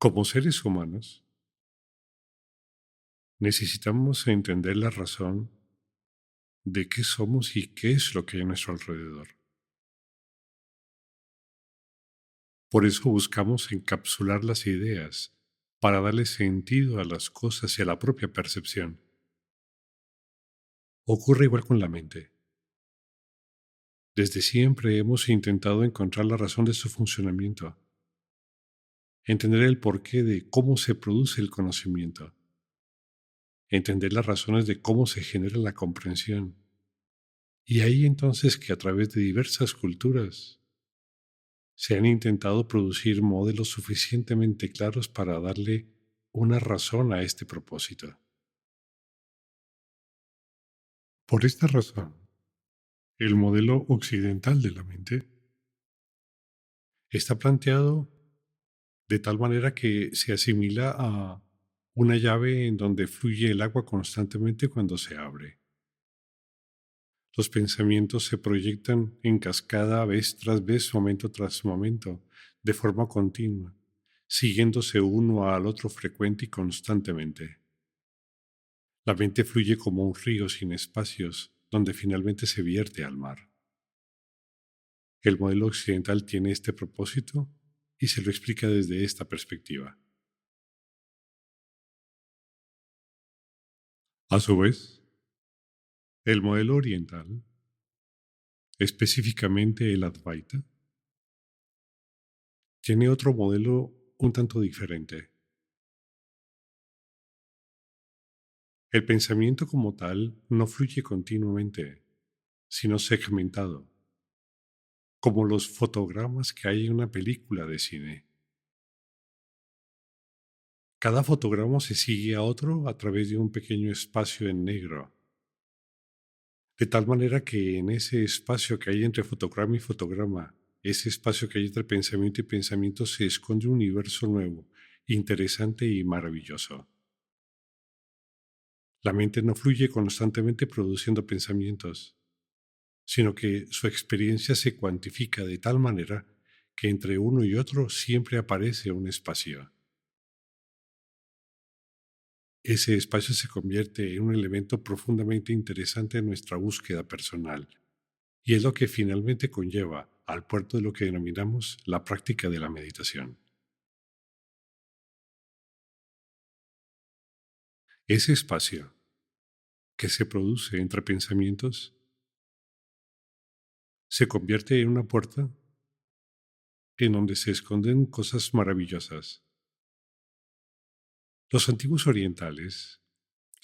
Como seres humanos, necesitamos entender la razón de qué somos y qué es lo que hay a nuestro alrededor. Por eso buscamos encapsular las ideas para darle sentido a las cosas y a la propia percepción. Ocurre igual con la mente. Desde siempre hemos intentado encontrar la razón de su funcionamiento, entender el porqué de cómo se produce el conocimiento, entender las razones de cómo se genera la comprensión. Y ahí entonces que a través de diversas culturas se han intentado producir modelos suficientemente claros para darle una razón a este propósito. Por esta razón, el modelo occidental de la mente está planteado de tal manera que se asimila a una llave en donde fluye el agua constantemente cuando se abre. Los pensamientos se proyectan en cascada vez tras vez, momento tras momento, de forma continua, siguiéndose uno al otro frecuente y constantemente. La mente fluye como un río sin espacios, donde finalmente se vierte al mar. El modelo occidental tiene este propósito y se lo explica desde esta perspectiva. A su vez, el modelo oriental, específicamente el Advaita, tiene otro modelo un tanto diferente. El pensamiento como tal no fluye continuamente, sino segmentado, como los fotogramas que hay en una película de cine. Cada fotograma se sigue a otro a través de un pequeño espacio en negro, de tal manera que en ese espacio que hay entre fotograma y fotograma, ese espacio que hay entre pensamiento y pensamiento, se esconde un universo nuevo, interesante y maravilloso. La mente no fluye constantemente produciendo pensamientos, sino que su experiencia se cuantifica de tal manera que entre uno y otro siempre aparece un espacio. Ese espacio se convierte en un elemento profundamente interesante en nuestra búsqueda personal, y es lo que finalmente conlleva al puerto de lo que denominamos la práctica de la meditación. Ese espacio que se produce entre pensamientos se convierte en una puerta en donde se esconden cosas maravillosas. Los antiguos orientales,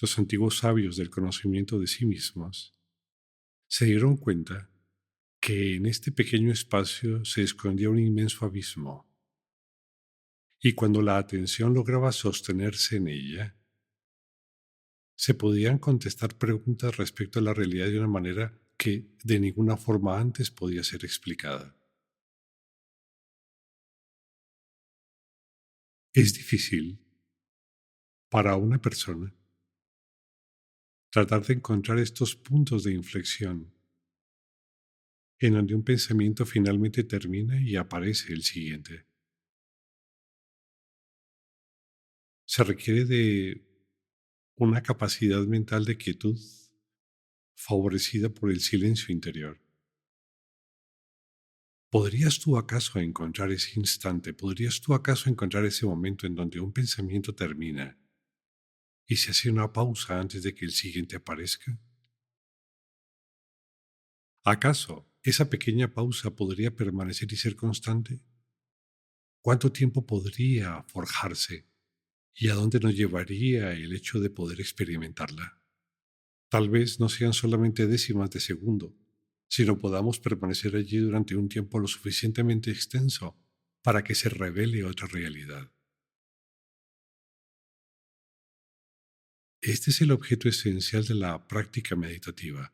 los antiguos sabios del conocimiento de sí mismos, se dieron cuenta que en este pequeño espacio se escondía un inmenso abismo, y cuando la atención lograba sostenerse en ella, se podían contestar preguntas respecto a la realidad de una manera que de ninguna forma antes podía ser explicada. Es difícil para una persona tratar de encontrar estos puntos de inflexión en donde un pensamiento finalmente termina y aparece el siguiente. Se requiere de una capacidad mental de quietud favorecida por el silencio interior. ¿Podrías tú acaso encontrar ese instante? ¿Podrías tú acaso encontrar ese momento en donde un pensamiento termina y se hace una pausa antes de que el siguiente aparezca? ¿Acaso esa pequeña pausa podría permanecer y ser constante? ¿Cuánto tiempo podría forjarse? ¿Y a dónde nos llevaría el hecho de poder experimentarla? Tal vez no sean solamente décimas de segundo, sino podamos permanecer allí durante un tiempo lo suficientemente extenso para que se revele otra realidad. Este es el objeto esencial de la práctica meditativa: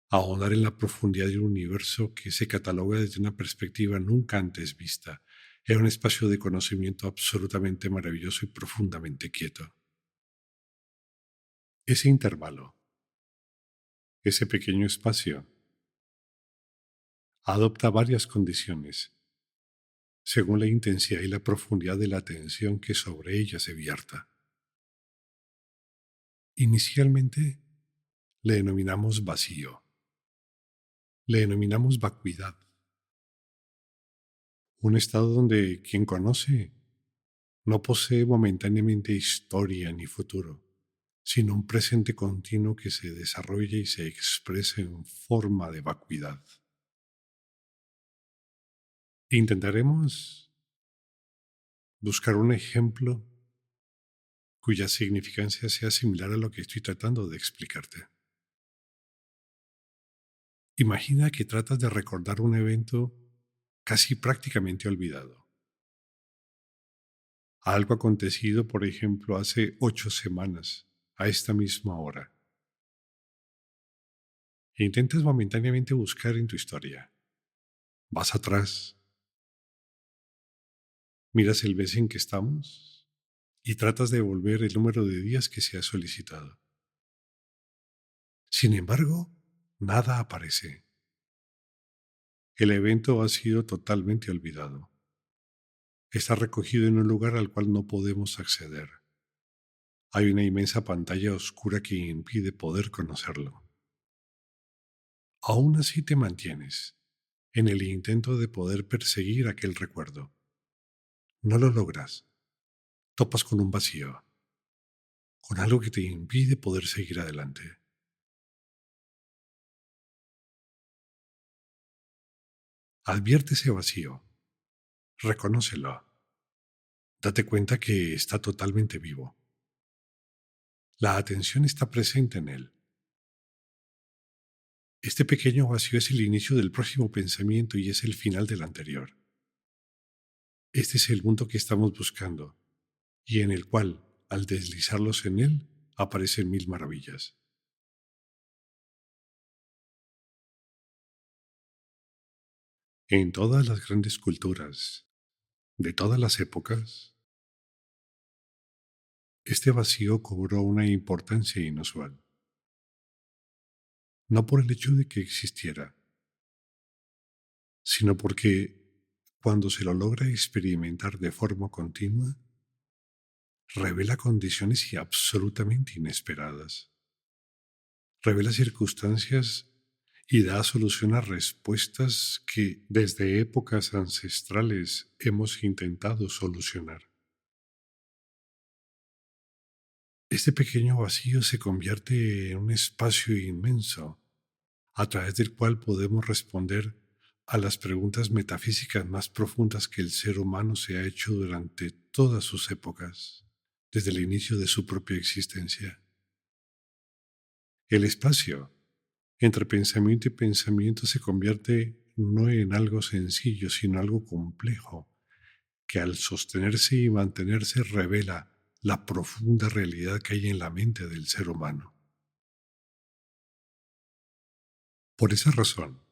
ahondar en la profundidad de un universo que se cataloga desde una perspectiva nunca antes vista, en un espacio de conocimiento absolutamente maravilloso y profundamente quieto. Ese intervalo, ese pequeño espacio, adopta varias condiciones. según la intensidad y la profundidad de la atención que sobre ella se vierta. Inicialmente le denominamos vacío, le denominamos vacuidad, un estado donde quien conoce no posee momentáneamente historia ni futuro, sino un presente continuo que se desarrolla y se expresa en forma de vacuidad. Intentaremos buscar un ejemplo cuya significancia sea similar a lo que estoy tratando de explicarte. Imagina que tratas de recordar un evento casi prácticamente olvidado. Algo acontecido, por ejemplo, hace 8 semanas, a esta misma hora. E intentas momentáneamente buscar en tu historia. Vas atrás, miras el mes en que estamos y tratas de devolver el número de días que se ha solicitado. Sin embargo, nada aparece. El evento ha sido totalmente olvidado. Está recogido en un lugar al cual no podemos acceder. Hay una inmensa pantalla oscura que impide poder conocerlo. Aún así te mantienes en el intento de poder perseguir aquel recuerdo. No lo logras. Topas con un vacío, con algo que te impide poder seguir adelante. Advierte ese vacío, reconócelo, date cuenta que está totalmente vivo. La atención está presente en él. Este pequeño vacío es el inicio del próximo pensamiento y es el final del anterior. Este es el mundo que estamos buscando y en el cual, al deslizarlos en él, aparecen mil maravillas. En todas las grandes culturas, de todas las épocas, este vacío cobró una importancia inusual, no por el hecho de que existiera, sino porque cuando se lo logra experimentar de forma continua, revela condiciones absolutamente inesperadas, revela circunstancias y da solución a respuestas que desde épocas ancestrales hemos intentado solucionar. Este pequeño vacío se convierte en un espacio inmenso a través del cual podemos responder a las preguntas metafísicas más profundas que el ser humano se ha hecho durante todas sus épocas, desde el inicio de su propia existencia. El espacio entre pensamiento y pensamiento se convierte no en algo sencillo, sino algo complejo, que al sostenerse y mantenerse revela la profunda realidad que hay en la mente del ser humano. Por esa razón,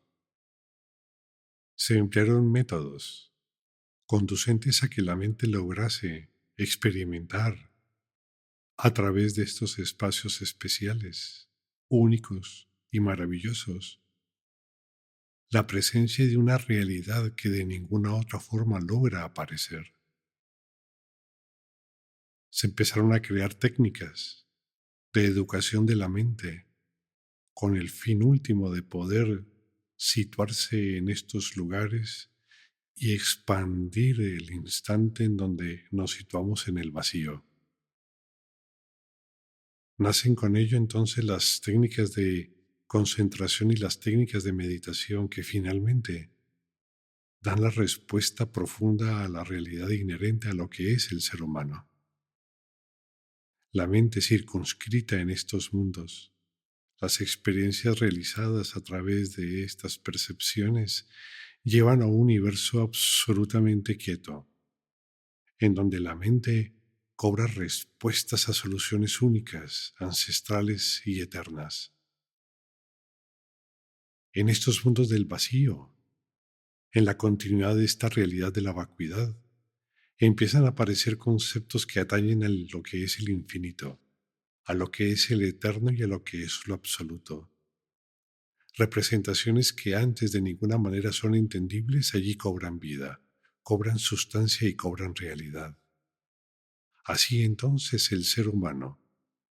se emplearon métodos conducentes a que la mente lograse experimentar a través de estos espacios especiales, únicos y maravillosos, la presencia de una realidad que de ninguna otra forma logra aparecer. Se empezaron a crear técnicas de educación de la mente con el fin último de poder situarse en estos lugares y expandir el instante en donde nos situamos en el vacío. Nacen con ello entonces las técnicas de concentración y las técnicas de meditación que finalmente dan la respuesta profunda a la realidad inherente a lo que es el ser humano. La mente circunscrita en estos mundos, las experiencias realizadas a través de estas percepciones llevan a un universo absolutamente quieto, en donde la mente cobra respuestas a soluciones únicas, ancestrales y eternas. En estos mundos del vacío, en la continuidad de esta realidad de la vacuidad, empiezan a aparecer conceptos que atañen a lo que es el infinito, a lo que es el eterno y a lo que es lo absoluto. Representaciones que antes de ninguna manera son entendibles allí cobran vida, cobran sustancia y cobran realidad. Así entonces el ser humano,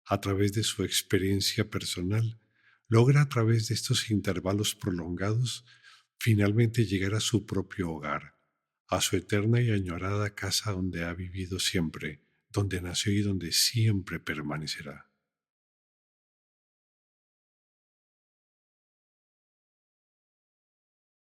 a través de su experiencia personal, logra a través de estos intervalos prolongados finalmente llegar a su propio hogar, a su eterna y añorada casa donde ha vivido siempre, donde nació y donde siempre permanecerá.